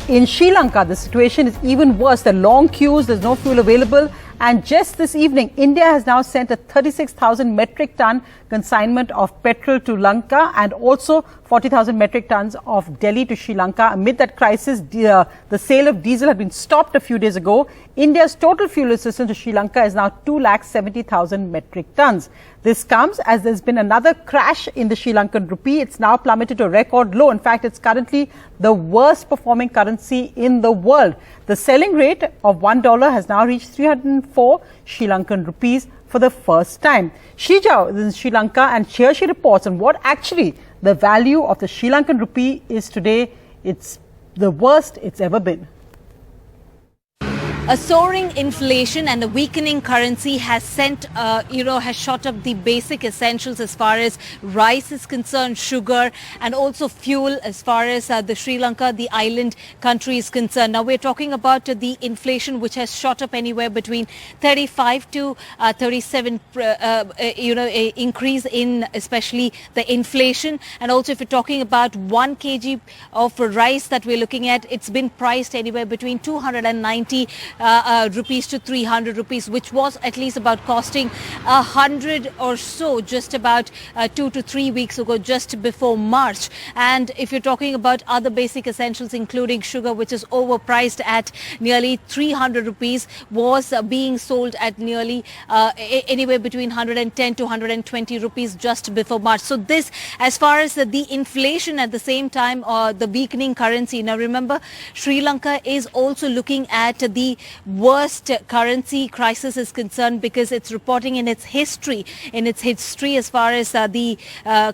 In Sri Lanka, the situation is even worse. There are long queues, there's no fuel available. And just this evening, India has now sent a 36,000 metric ton consignment of petrol to Lanka and also 40,000 metric tons of Delhi to Sri Lanka. Amid that crisis, the sale of diesel had been stopped a few days ago. India's total fuel assistance to Sri Lanka is now 270,000 metric tons. This comes as there's been another crash in the Sri Lankan rupee. It's now plummeted to a record low. In fact, it's currently the worst performing currency in the world. The selling rate of $1 has now reached 304 Sri Lankan rupees for the first time. Shija is in Sri Lanka and here she reports on what actually the value of the Sri Lankan rupee is today. It's the worst it's ever been. A soaring inflation and a weakening currency has has shot up the basic essentials as far as rice is concerned, sugar, and also fuel as far as the Sri Lanka, the island country, is concerned. Now we're talking about the inflation which has shot up anywhere between 35 to 37, a increase in especially the inflation. And also if you're talking about 1 kg of rice that we're looking at, it's been priced anywhere between 290 rupees to 300 rupees, which was at least about costing 100 or so just about 2 to 3 weeks ago, just before March. And if you're talking about other basic essentials, including sugar, which is overpriced at nearly 300 rupees, was being sold at nearly anywhere between 110 to 120 rupees just before March. So this, as far as the inflation at the same time, the weakening currency. Now remember, Sri Lanka is also looking at the worst currency crisis is concerned, because it's reporting in its history as far as the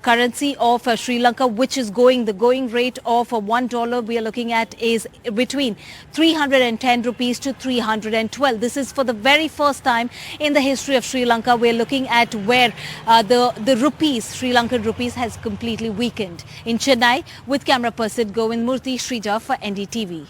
currency of Sri Lanka, which is the going rate of $1 we are looking at is between 310 rupees to 312. This is for the very first time in the history of Sri Lanka. We're looking at where the rupees, Sri Lankan rupees, has completely weakened. In Chennai, with camera person Govind Murthy, Srija for NDTV.